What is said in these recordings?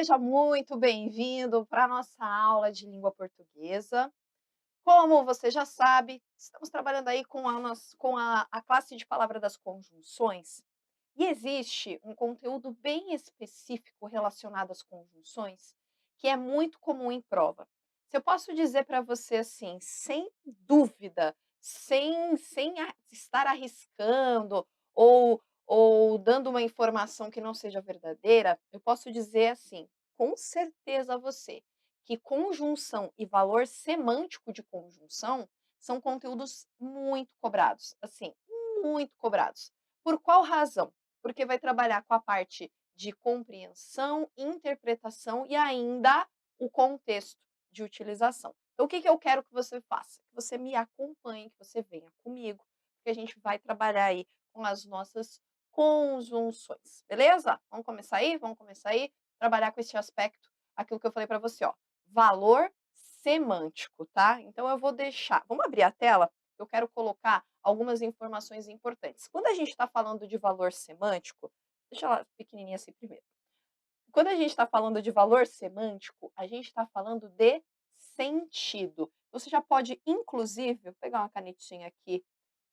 Seja muito bem-vindo para a nossa aula de língua portuguesa. Como você já sabe, estamos trabalhando aí com a classe de palavra das conjunções. E existe um conteúdo bem específico relacionado às conjunções, que é muito comum em prova. Se eu posso dizer para você assim, sem dúvida, sem estar arriscando ou dando uma informação que não seja verdadeira, eu posso dizer assim, com certeza a você, que conjunção e valor semântico de conjunção são conteúdos muito cobrados, assim, muito cobrados. Por qual razão? Porque vai trabalhar com a parte de compreensão, interpretação e ainda o contexto de utilização. Então, o que eu quero que você faça? Que você me acompanhe, que você venha comigo, porque a gente vai trabalhar aí com as nossas conjunções, beleza? Vamos começar aí? Vamos começar aí? Trabalhar com esse aspecto, aquilo que eu falei para você, ó, valor semântico, tá? Então eu vou deixar, vamos abrir a tela? Eu quero colocar algumas informações importantes. Quando a gente está falando de valor semântico, deixa ela pequenininha assim primeiro. Quando a gente está falando de valor semântico, a gente está falando de sentido. Você já pode, inclusive, vou pegar uma canetinha aqui,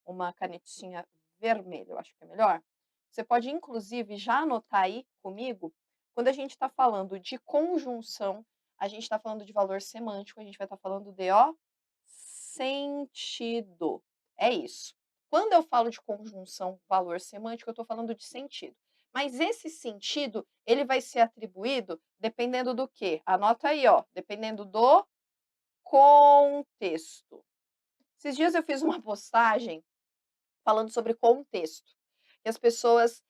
uma canetinha vermelha, eu acho que é melhor. Você pode, inclusive, já anotar aí comigo, quando a gente está falando de conjunção, a gente está falando de valor semântico, a gente vai estar falando de, ó, sentido. É isso. Quando eu falo de conjunção, valor semântico, eu estou falando de sentido. Mas esse sentido, ele vai ser atribuído dependendo do quê? Anota aí, ó, dependendo do contexto. Esses dias eu fiz uma postagem falando sobre contexto. E as pessoas,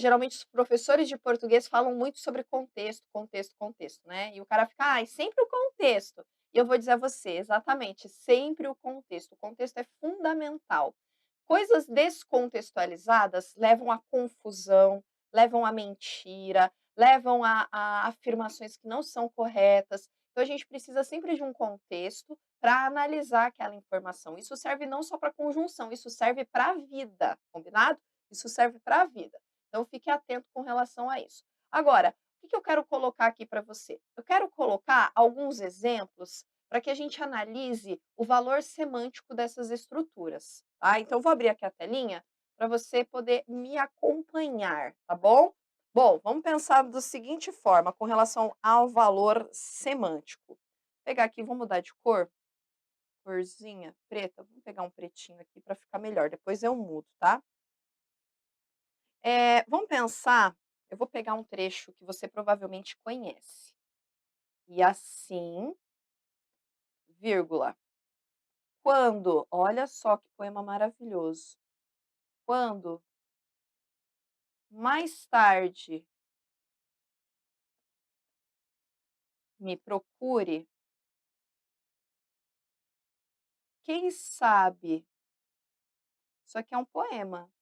geralmente os professores de português falam muito sobre contexto, contexto, contexto, né. E o cara fica: "Ai, sempre o contexto". E eu vou dizer a você, exatamente, sempre o contexto é fundamental. Coisas descontextualizadas levam à confusão, levam à mentira, levam a afirmações que não são corretas. Então a gente precisa sempre de um contexto para analisar aquela informação. Isso serve não só para conjunção, isso serve para a vida, combinado? Isso serve para a vida. Então fique atento com relação a isso. Agora, o que eu quero colocar aqui para você? Eu quero colocar alguns exemplos para que a gente analise o valor semântico dessas estruturas, tá? Então vou abrir aqui a telinha para você poder me acompanhar, tá bom? Bom, vamos pensar da seguinte forma, com relação ao valor semântico. Vou pegar aqui, vou mudar de cor, corzinha preta, vamos pegar um pretinho aqui para ficar melhor, depois eu mudo, tá? Vamos pensar, eu vou pegar um trecho que você provavelmente conhece. E assim, vírgula, quando, olha só que poema maravilhoso. Quando mais tarde me procure, quem sabe, isso aqui é um poema,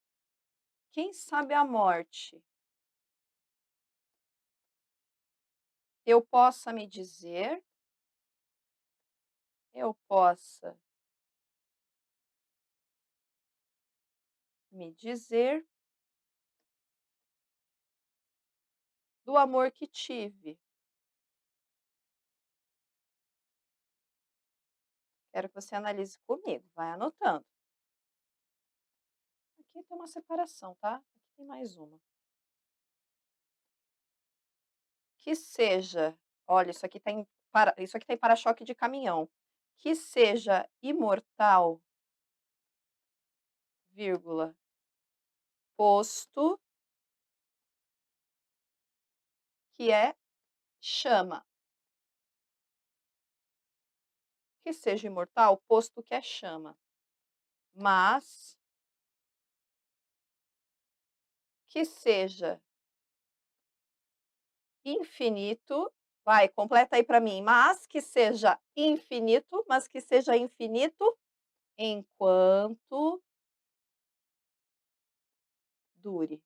quem sabe a morte, eu possa me dizer, eu possa me dizer do amor que tive. Quero que você analise comigo, vai anotando. Aqui tem uma separação, tá? Aqui tem mais uma. Que seja, olha, isso aqui tem para-choque de caminhão. Que seja imortal, vírgula, posto que é chama. Que seja imortal, posto que é chama. Mas que seja infinito, vai, completa aí para mim. Mas que seja infinito, mas que seja infinito enquanto dure.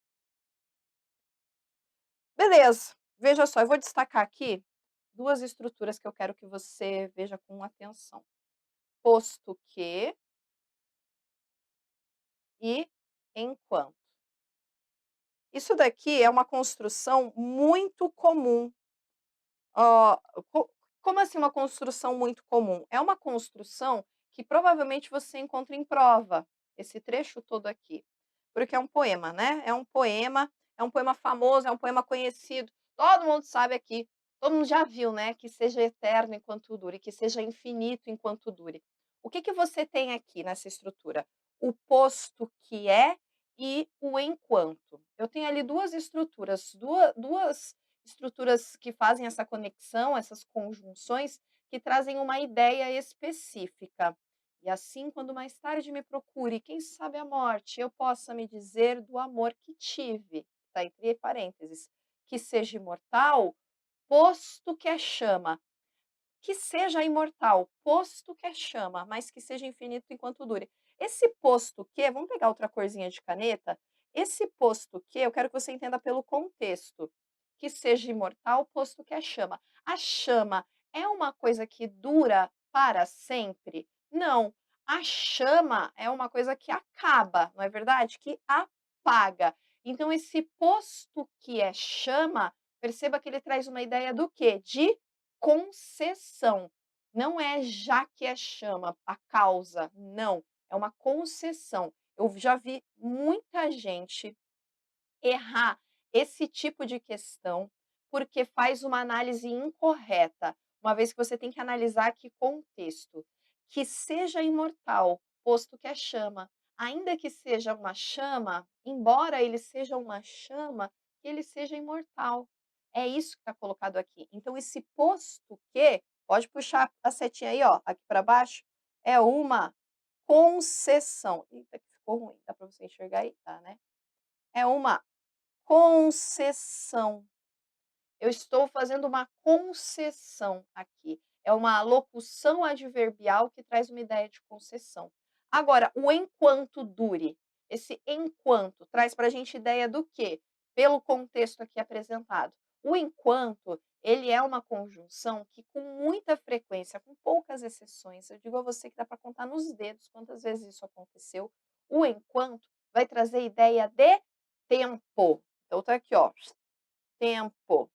Beleza, veja só, eu vou destacar aqui 2 estruturas que eu quero que você veja com atenção. Posto que e enquanto. Isso daqui é uma construção muito comum Ó, co como assim uma construção muito comum? É uma construção que provavelmente você encontra em prova, esse trecho todo aqui, porque é um poema, né, é um poema famoso, é um poema conhecido, todo mundo sabe aqui, todo mundo já viu, né, que seja eterno enquanto dure, que seja infinito enquanto dure. O que que você tem aqui nessa estrutura? O posto que é e o enquanto. Eu tenho ali 2 estruturas, 2 estruturas que fazem essa conexão, essas conjunções, que trazem uma ideia específica. E assim, quando mais tarde me procure, quem sabe a morte, eu possa me dizer do amor que tive, está entre parênteses, que seja imortal, posto que é chama, que seja imortal, posto que é chama, mas que seja infinito enquanto dure. Esse posto que, vamos pegar outra corzinha de caneta, esse posto que, eu quero que você entenda pelo contexto, que seja imortal, posto que é chama. A chama é uma coisa que dura para sempre? Não. A chama é uma coisa que acaba, não é verdade? Que apaga. Então, esse posto que é chama, perceba que ele traz uma ideia do quê? De concessão. Não é já que é chama, a causa, não, é uma concessão. Eu já vi muita gente errar esse tipo de questão, porque faz uma análise incorreta, uma vez que você tem que analisar que contexto. Que seja imortal, posto que é chama, ainda que seja uma chama, embora ele seja uma chama, que ele seja imortal. É isso que está colocado aqui. Então esse posto que, pode puxar a setinha aí, ó, aqui para baixo, é uma concessão. Eita, que ficou ruim, dá para você enxergar aí? Tá, né? É uma concessão. Eu estou fazendo uma concessão aqui. É uma locução adverbial que traz uma ideia de concessão. Agora, o enquanto dure. Esse enquanto traz para a gente ideia do quê? Pelo contexto aqui apresentado. O enquanto, ele é uma conjunção que com muita frequência, com poucas exceções, eu digo a você que dá para contar nos dedos quantas vezes isso aconteceu, o enquanto vai trazer ideia de tempo. Então tá aqui, ó, tempo.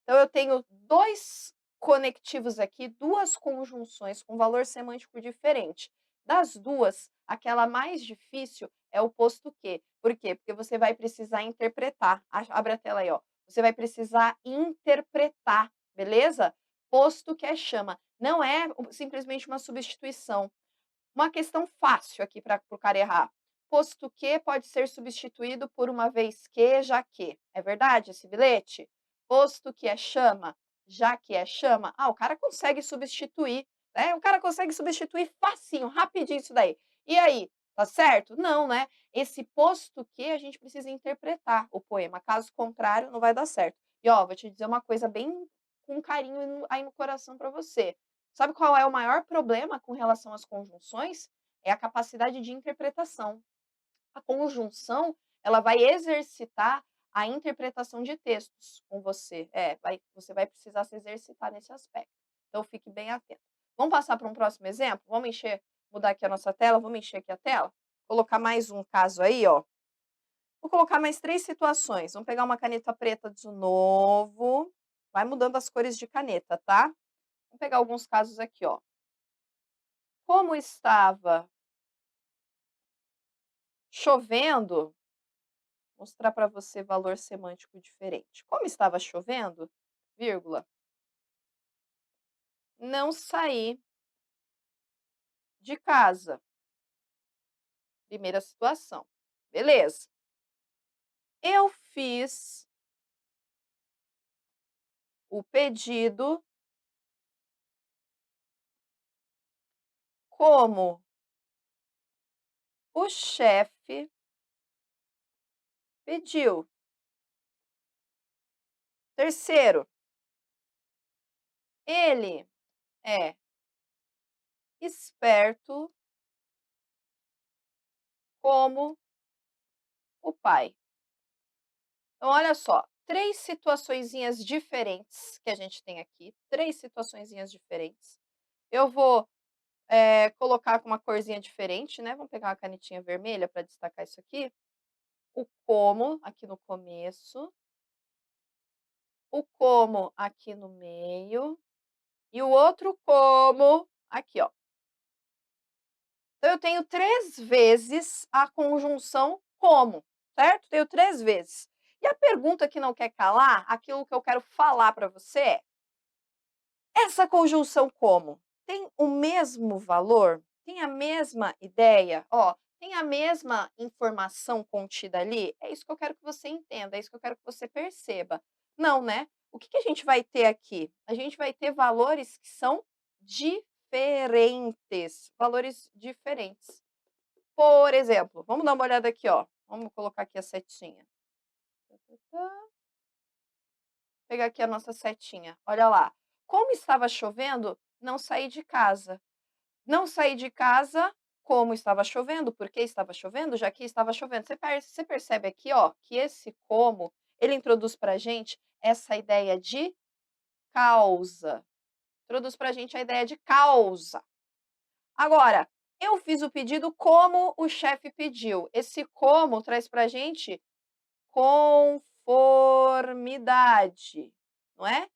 Então eu tenho 2 conectivos aqui, 2 conjunções com valor semântico diferente. Das 2, aquela mais difícil é o posto que. Por quê? Porque você vai precisar interpretar. Abre a tela aí, ó. Você vai precisar interpretar, beleza? Posto que é chama. Não é simplesmente uma substituição. Uma questão fácil aqui para o cara errar. Posto que pode ser substituído por uma vez que, já que. É verdade esse bilhete? Posto que é chama, já que é chama. Ah, o cara consegue substituir, né? O cara consegue substituir facinho, rapidinho isso daí. E aí, tá certo? Não, né? Esse posto que a gente precisa interpretar o poema, caso contrário, não vai dar certo. E ó, vou te dizer uma coisa bem com carinho aí no coração para você. Sabe qual é o maior problema com relação às conjunções? É a capacidade de interpretação. A conjunção, ela vai exercitar a interpretação de textos com você. Você vai precisar se exercitar nesse aspecto. Então fique bem atento. Vamos passar para um próximo exemplo? Vamos mudar aqui a nossa tela, vamos encher aqui a tela? Colocar mais um caso aí, ó. Vou colocar mais 3 situações. Vamos pegar uma caneta preta de novo. Vai mudando as cores de caneta, tá? Vamos pegar alguns casos aqui, ó. Como estava chovendo, mostrar para você valor semântico diferente. Como estava chovendo, vírgula, não saí de casa. Primeira situação. Beleza. Eu fiz o pedido como o chefe pediu. Terceiro, ele é esperto como o pai. Então, olha só, 3 situaçõezinhas diferentes que a gente tem aqui, 3 situaçõezinhas diferentes. Eu vou, colocar com uma corzinha diferente, né, vamos pegar uma canetinha vermelha para destacar isso aqui. O como, aqui no começo. o como aqui no meio e o outro como aqui, ó. Então eu tenho 3 vezes a conjunção como, certo? Tenho 3 vezes. E a pergunta que não quer calar, aquilo que eu quero falar para você é: essa conjunção como tem o mesmo valor? Tem a mesma ideia? Ó, tem a mesma informação contida ali? É isso que eu quero que você entenda, é isso que eu quero que você perceba. Não, né? O que que a gente vai ter aqui? A gente vai ter valores que são diferentes, valores diferentes. Por exemplo, vamos dar uma olhada aqui, ó. Vamos colocar aqui a setinha. Tá, tá, tá. Pegar aqui a nossa setinha. Olha lá. Como estava chovendo, não saí de casa. Não saí de casa, como estava chovendo, porque estava chovendo, já que estava chovendo. Você percebe aqui, ó, que esse como, ele introduz para a gente essa ideia de causa. Introduz para a gente a ideia de causa. Agora, eu fiz o pedido como o chefe pediu. Esse como traz para a gente conformidade, não é?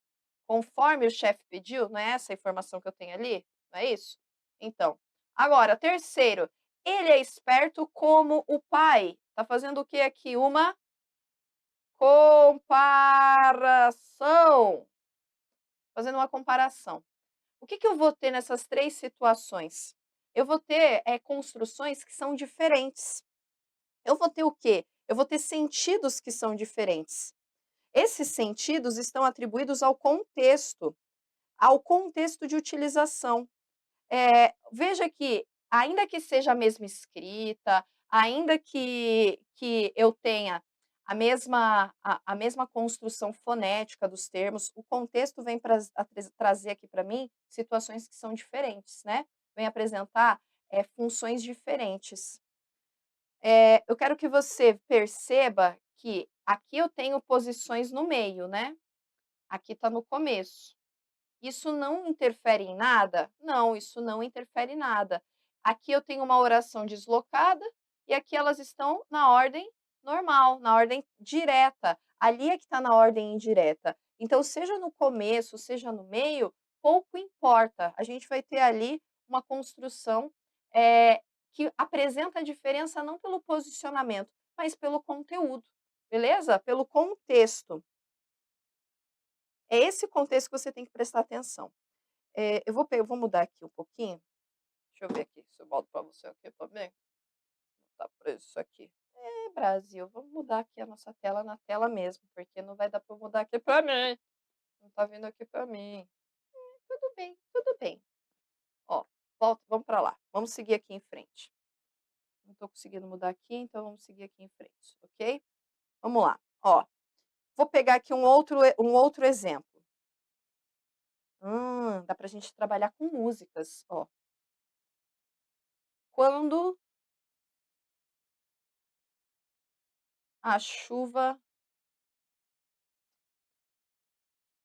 Conforme o chefe pediu, não é essa a informação que eu tenho ali? Não é isso? Então, agora, terceiro, ele é esperto como o pai. Tá fazendo o que aqui? Uma comparação. Fazendo uma comparação. O que que eu vou ter nessas 3 situações? Eu vou ter, construções que são diferentes. Eu vou ter o quê? Eu vou ter sentidos que são diferentes. Esses sentidos estão atribuídos ao contexto de utilização. Veja que, ainda que seja a mesma escrita, ainda que eu tenha a mesma construção fonética dos termos, o contexto vem trazer aqui para mim situações que são diferentes, né, vem apresentar, funções diferentes. Eu quero que você perceba que aqui eu tenho posições no meio, né, aqui está no começo. Isso não interfere em nada? Não, isso não interfere em nada. Aqui eu tenho uma oração deslocada e aqui elas estão na ordem normal, na ordem direta. Ali é que está na ordem indireta. Então, seja no começo, seja no meio, pouco importa. A gente vai ter ali uma construção que apresenta a diferença não pelo posicionamento, mas pelo conteúdo, beleza? Pelo contexto. É esse contexto que você tem que prestar atenção. Eu vou mudar aqui um pouquinho. Deixa eu ver aqui se eu boto para você aqui também. Tá preso isso aqui. Brasil, vamos mudar aqui a nossa tela na tela mesmo, porque não vai dar para mudar aqui para mim. Não tá vindo aqui para mim. Tudo bem, tudo bem. Ó, volta, vamos para lá. Vamos seguir aqui em frente. Não estou conseguindo mudar aqui, então vamos seguir aqui em frente, ok? Vamos lá. Ó, vou pegar aqui um outro exemplo. Dá pra gente trabalhar com músicas, ó. Quando a chuva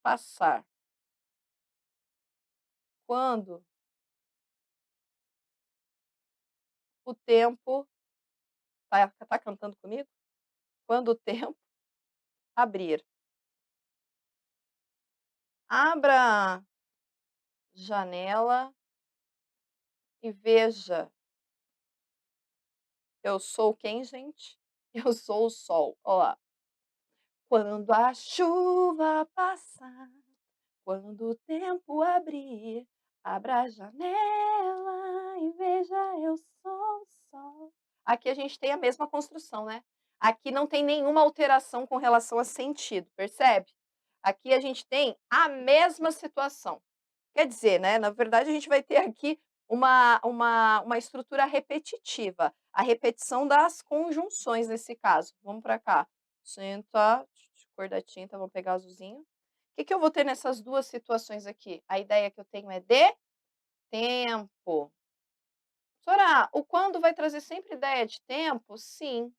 passar. Quando o tempo tá cantando comigo? Quando o tempo abrir. Abra a janela e veja. Eu sou quem, gente? Eu sou o sol. Ó lá. Quando a chuva passar, quando o tempo abrir, abra a janela e veja, eu sou o sol. Aqui a gente tem a mesma construção, né. Aqui não tem nenhuma alteração com relação a sentido, percebe? Aqui a gente tem a mesma situação. Quer dizer, né, na verdade a gente vai ter aqui uma estrutura repetitiva, a repetição das conjunções nesse caso. Vamos para cá. Senta, cor da tinta, vamos pegar azulzinho. Que eu vou ter nessas 2 situações aqui? A ideia que eu tenho é de tempo. Sorá, o quando vai trazer sempre ideia de tempo? Sim.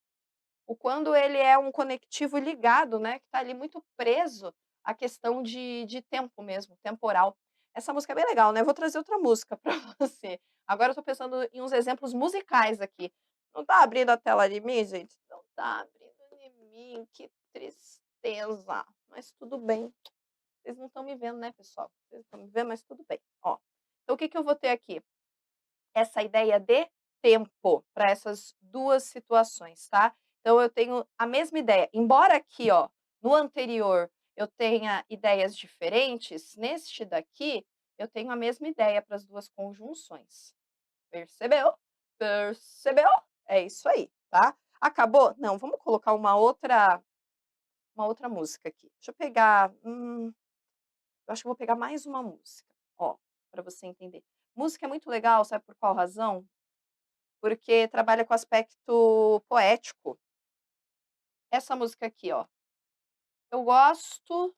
O quando ele é um conectivo ligado, né, que está ali muito preso à questão de tempo mesmo, temporal. Essa música é bem legal, né, eu vou trazer outra música para você. Agora eu tô pensando em uns exemplos musicais aqui. Não tá abrindo a tela de mim, gente? Não tá abrindo de mim, que tristeza. certeza, mas tudo bem. Vocês não estão me vendo, né, pessoal? Vocês estão me vendo, mas tudo bem. Ó, então o que que eu vou ter aqui? Essa ideia de tempo para essas 2 situações, tá. Então eu tenho a mesma ideia, embora aqui, ó, no anterior eu tenha ideias diferentes, neste daqui eu tenho a mesma ideia para as 2 conjunções. Percebeu? Percebeu? É isso aí, tá. Acabou? Não, vamos colocar uma outra música aqui. Deixa eu pegar, eu acho que eu vou pegar mais uma música, ó, para você entender. Música é muito legal, sabe por qual razão? Porque trabalha com aspecto poético. Essa música aqui, ó, eu gosto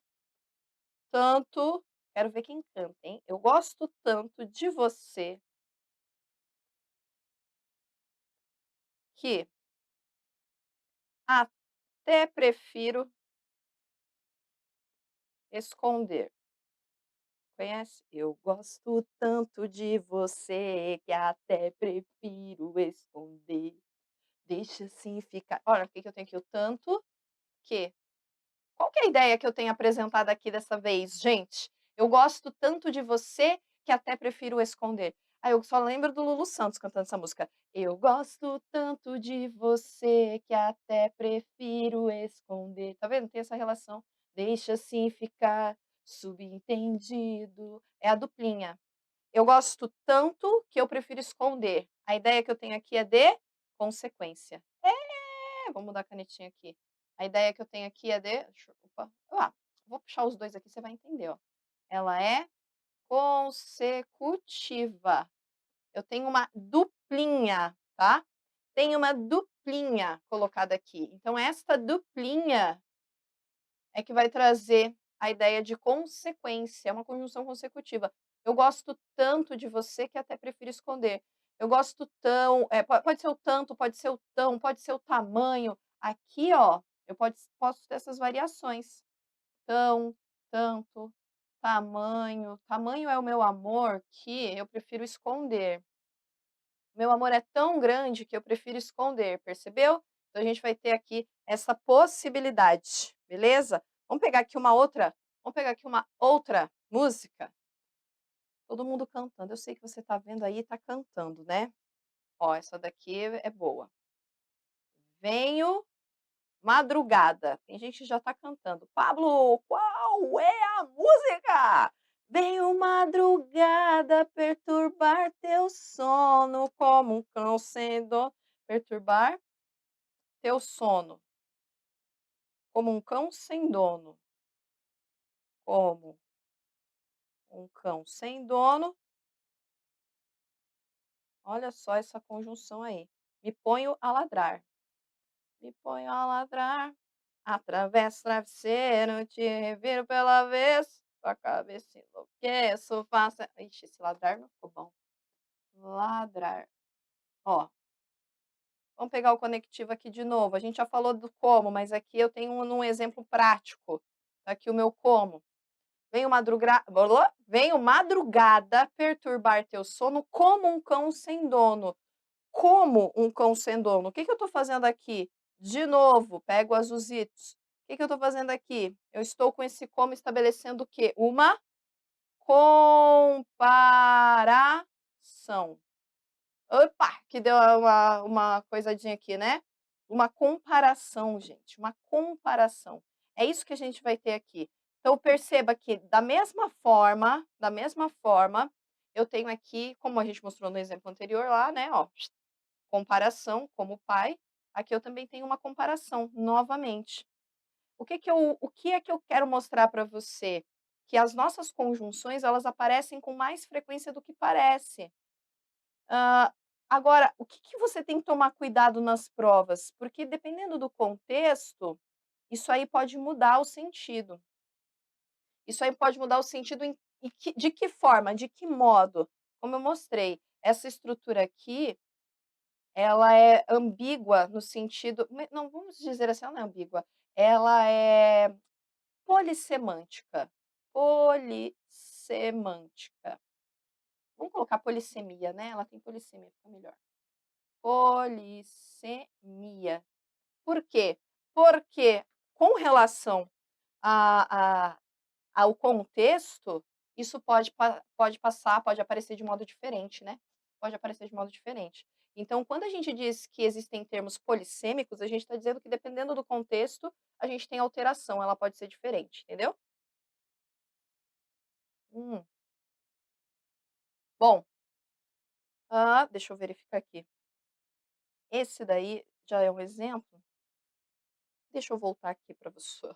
tanto, quero ver quem canta, hein. Eu gosto tanto de você que até prefiro esconder. Conhece? Eu gosto tanto de você que até prefiro esconder. Deixa assim ficar, olha, o que que eu tenho aqui? O tanto que. Qual que é a ideia que eu tenho apresentado aqui dessa vez, gente? Eu gosto tanto de você que até prefiro esconder. Ah, eu só lembro do Lulu Santos cantando essa música. Eu gosto tanto de você que até prefiro esconder. Tá vendo? Tem essa relação. Deixa assim ficar subentendido. É a duplinha. Eu gosto tanto que eu prefiro esconder. A ideia que eu tenho aqui é de consequência. Vamos mudar a canetinha aqui. A ideia que eu tenho aqui é de opa, vou puxar os 2 aqui, você vai entender, ó. Ela é consecutiva. Eu tenho uma duplinha, tá. Tenho uma duplinha colocada aqui. Então esta duplinha é que vai trazer a ideia de consequência, é uma conjunção consecutiva. Eu gosto tanto de você que até prefiro esconder. Eu gosto tão, pode ser o tanto, pode ser o tão, pode ser o tamanho. Aqui, ó, eu posso ter essas variações. Tão, tanto, tamanho. Tamanho é o meu amor que eu prefiro esconder. Meu amor é tão grande que eu prefiro esconder, percebeu? Então a gente vai ter aqui essa possibilidade, beleza? Vamos pegar aqui uma outra música. Todo mundo cantando. Eu sei que você tá vendo aí e tá cantando, né? Ó, essa daqui é boa. Venho madrugada. Tem gente que já tá cantando. Pablo, qual é a música? Venho madrugada perturbar teu sono como um cão sendo. Perturbar teu sono como um cão sem dono. Como um cão sem dono. Olha só essa conjunção aí. Me ponho a ladrar. Me ponho a ladrar. Atravesso o travesseiro, te reviro pela vez. Tua cabeça enlouqueço, faço. Ixi, esse ladrar não ficou bom. Ladrar. Ó, vamos pegar o conectivo aqui de novo. A gente já falou do como, mas aqui eu tenho um exemplo prático. Tá aqui o meu como. Venho madrugada perturbar teu sono como um cão sem dono. Como um cão sem dono. O que que eu estou fazendo aqui? De novo, pego o azuzitos. O que que eu estou fazendo aqui? Eu estou com esse como estabelecendo o quê? Uma comparação. Opa, que deu uma coisadinha aqui, né. Uma comparação, gente, uma comparação. É isso que a gente vai ter aqui. Então perceba que da mesma forma, eu tenho aqui, como a gente mostrou no exemplo anterior lá, né, ó, comparação como pai, aqui eu também tenho uma comparação, novamente. O que é que eu quero mostrar para você? Que as nossas conjunções, elas aparecem com mais frequência do que parece. Hã, agora, o que que você tem que tomar cuidado nas provas? Porque dependendo do contexto, isso aí pode mudar o sentido. Isso aí pode mudar o sentido de que forma, de que modo? Como eu mostrei, essa estrutura aqui, ela é ambígua no sentido não, vamos dizer assim, ela não é ambígua, ela é polissemântica. Polissemântica. Vamos colocar polissemia, né, ela tem polissemia, fica melhor. Polissemia. Por quê? Porque com relação a a ao contexto, isso pode passar, pode aparecer de modo diferente, né, pode aparecer de modo diferente. Então, quando a gente diz que existem termos polissêmicos, a gente está dizendo que dependendo do contexto, a gente tem alteração, ela pode ser diferente, entendeu? Hum, bom, deixa eu verificar aqui. Esse daí já é um exemplo. Deixa eu voltar aqui para você.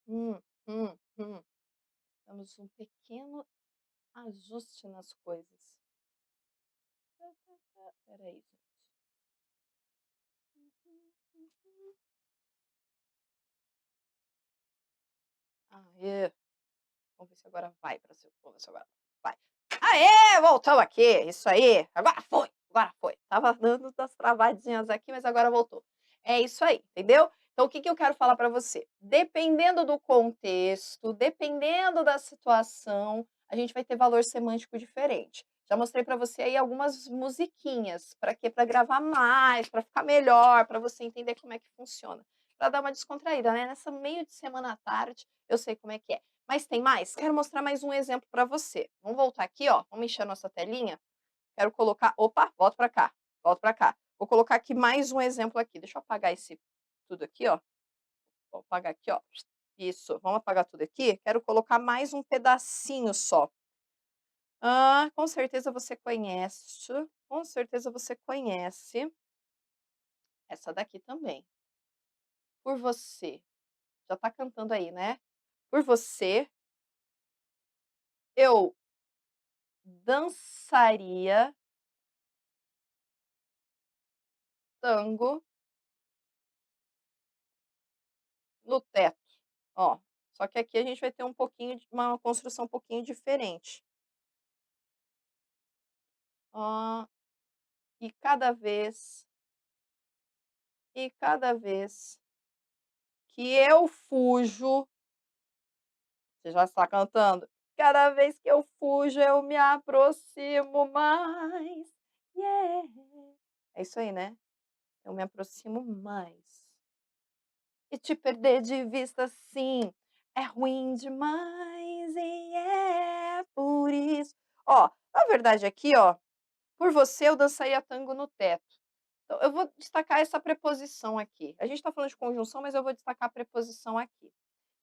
Hum, hum. Damos um pequeno ajuste nas coisas. Espera aí, gente. Aê, vamos ver se agora vai para seu, vamos ver se agora vai. Aê, voltamos aqui, isso aí, agora foi, agora foi. Tava dando umas travadinhas aqui, mas agora voltou. É isso aí, entendeu? Então o que que eu quero falar para você? Dependendo do contexto, dependendo da situação, a gente vai ter valor semântico diferente. Já mostrei para você aí algumas musiquinhas, para quê? Para gravar mais, para ficar melhor, para você entender como é que funciona. Para dar uma descontraída, né? Nessa meio de semana à tarde, eu sei como é que é. Mas tem mais? Quero mostrar mais um exemplo para você. Vamos voltar aqui, ó, vamos encher a nossa telinha. Quero colocar, opa, volta para cá, volta para cá. Vou colocar aqui mais um exemplo aqui. Deixa eu apagar esse tudo aqui, ó. Vou apagar aqui, ó. Isso, vamos apagar tudo aqui. Quero colocar mais um pedacinho só. Com certeza você conhece, com certeza você conhece essa daqui também. Por você, já tá cantando aí, né? Por você, eu dançaria tango no teto, ó. Só que aqui a gente vai ter um pouquinho de uma construção um pouquinho diferente. Hã, e cada vez que eu fujo, você já está cantando? Cada vez que eu fujo, eu me aproximo mais. Yeah. É isso aí, né? Eu me aproximo mais. E te perder de vista, sim, é ruim demais e é por isso. Ó, a verdade aqui, ó, por você eu dançaria tango no teto. Então eu vou destacar essa preposição aqui. A gente está falando de conjunção, mas eu vou destacar a preposição aqui.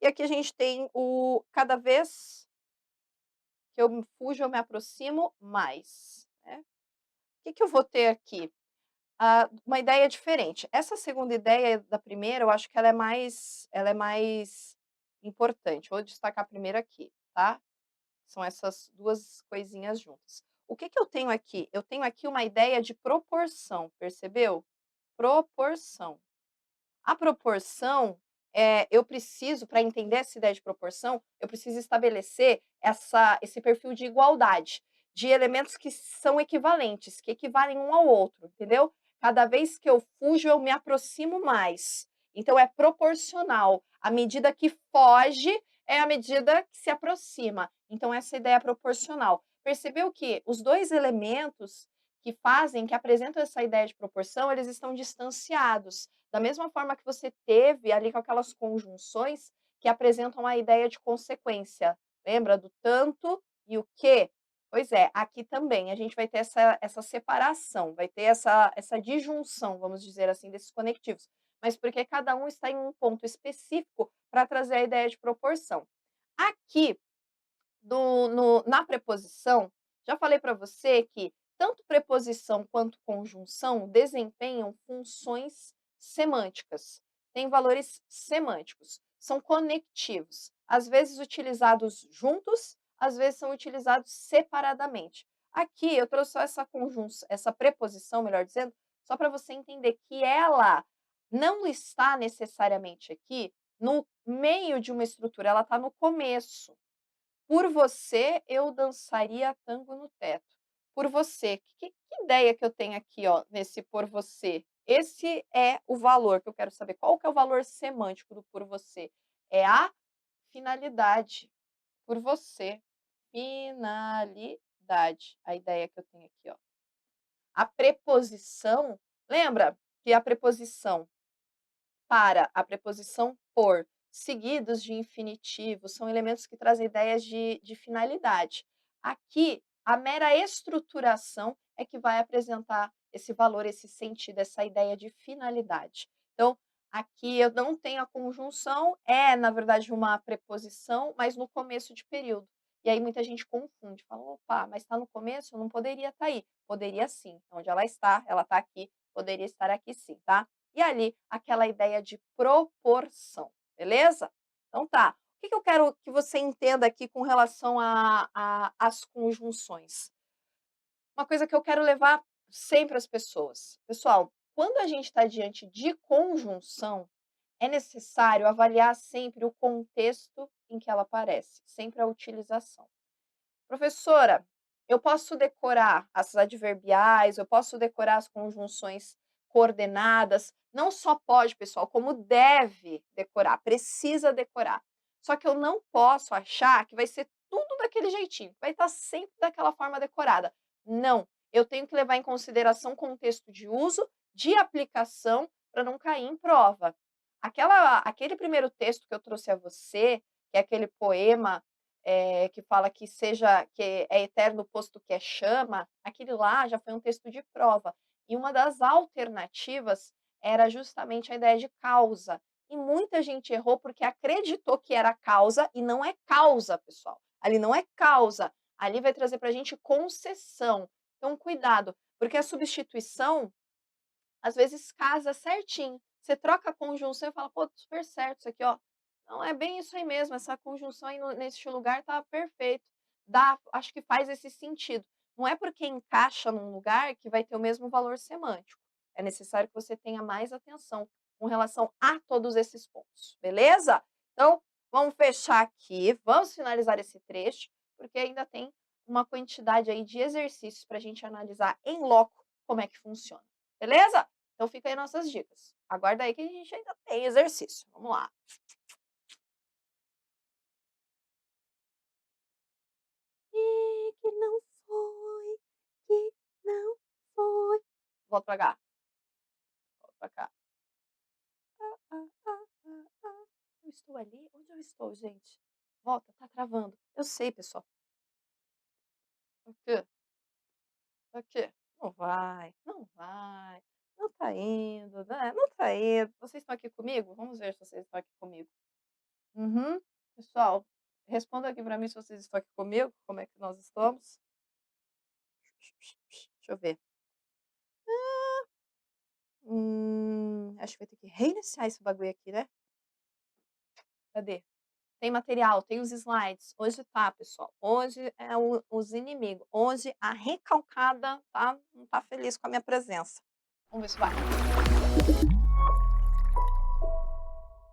E aqui a gente tem o cada vez que eu me fujo, eu me aproximo mais, né. O que que eu vou ter aqui? Uma ideia diferente. Essa segunda ideia da primeira, eu acho que ela é mais importante. Vou destacar primeiro aqui, tá. São essas 2 coisinhas juntas. O que que eu tenho aqui? Eu tenho aqui uma ideia de proporção, percebeu? Proporção. A proporção, eu preciso, para entender essa ideia de proporção, eu preciso estabelecer esse perfil de igualdade, de elementos que são equivalentes, que equivalem um ao outro, entendeu? Cada vez que eu fujo, eu me aproximo mais. Então é proporcional. A medida que foge é a medida que se aproxima. Então essa ideia é proporcional. Percebeu que os 2 elementos que fazem, que apresentam essa ideia de proporção, eles estão distanciados. Da mesma forma que você teve ali com aquelas conjunções que apresentam a ideia de consequência. Lembra do tanto e o que? Pois é, aqui também a gente vai ter essa separação, vai ter essa disjunção, vamos dizer assim, desses conectivos. Mas porque cada um está em um ponto específico para trazer a ideia de proporção. Aqui na preposição, já falei para você que tanto preposição quanto conjunção desempenham funções semânticas, têm valores semânticos, são conectivos, às vezes utilizados juntos, às vezes são utilizados separadamente. Aqui eu trouxe só essa preposição, melhor dizendo, só para você entender que ela não está necessariamente aqui no meio de uma estrutura, ela está no começo. Por você, eu dançaria tango no teto. Por você, que ideia que eu tenho aqui, ó, nesse por você? Esse é o valor que eu quero saber. Qual que é o valor semântico do por você? É a finalidade. Por você. Finalidade. A ideia que eu tenho aqui, ó. A preposição, lembra que a preposição para a preposição por, seguidos de infinitivo, são elementos que trazem ideias de finalidade. Aqui, a mera estruturação é que vai apresentar esse valor, esse sentido, essa ideia de finalidade. Então, aqui eu não tenho a conjunção, é na verdade uma preposição, mas no começo de período. E aí muita gente confunde, fala: "Opa, mas está no começo, não poderia estar aí". Poderia sim, onde ela está aqui, poderia estar aqui sim, tá? E ali, aquela ideia de proporção, beleza? Então tá. O que que eu quero que você entenda aqui com relação a às conjunções? Uma coisa que eu quero levar sempre às pessoas. Pessoal, quando a gente está diante de conjunção, é necessário avaliar sempre o contexto em que ela aparece, sempre a utilização. Professora, eu posso decorar as adverbiais, eu posso decorar as conjunções coordenadas. Não só pode, pessoal, como deve decorar, precisa decorar. Só que eu não posso achar que vai ser tudo daquele jeitinho, vai estar sempre daquela forma decorada. Não, eu tenho que levar em consideração o contexto de uso, de aplicação, para não cair em prova. Aquele primeiro texto que eu trouxe a você, que é aquele poema que fala que é eterno posto que é chama, aquele lá já foi um texto de prova. E uma das alternativas era justamente a ideia de causa. E muita gente errou porque acreditou que era causa e não é causa, pessoal. Ali não é causa. Ali vai trazer para a gente concessão. Então, cuidado, porque a substituição às vezes casa certinho. Você troca a conjunção e fala: "Pô, super certo isso aqui, ó". Não, é bem isso aí mesmo, essa conjunção aí no neste lugar tá perfeito. Acho que faz esse sentido. Não é porque encaixa num lugar que vai ter o mesmo valor semântico. É necessário que você tenha mais atenção com relação a todos esses pontos, beleza? Então, vamos fechar aqui, vamos finalizar esse trecho, porque ainda tem uma quantidade aí de exercícios para a gente analisar em loco como é que funciona, beleza? Então fica aí nossas dicas. Aguarda aí que a gente ainda tem exercício. Vamos lá. E que não foi, que não foi. Volta pra cá, volta pra cá. Eu estou ali? Onde eu estou, gente? Volta, tá travando. Eu sei, pessoal. Aqui, aqui. Não vai, não vai. Não tá indo, né? Não tá indo. Vocês estão aqui comigo? Vamos ver se vocês estão aqui comigo. Uhum. Pessoal, responda aqui pra mim se vocês estão aqui comigo, como é que nós estamos. Deixa eu ver. Acho que vai ter que reiniciar esse bagulho aqui, né. Cadê? Tem material, tem os slides. Hoje tá, pessoal. Hoje é os inimigos. Hoje a recalcada não tá feliz com a minha presença. Vamos ver se vai.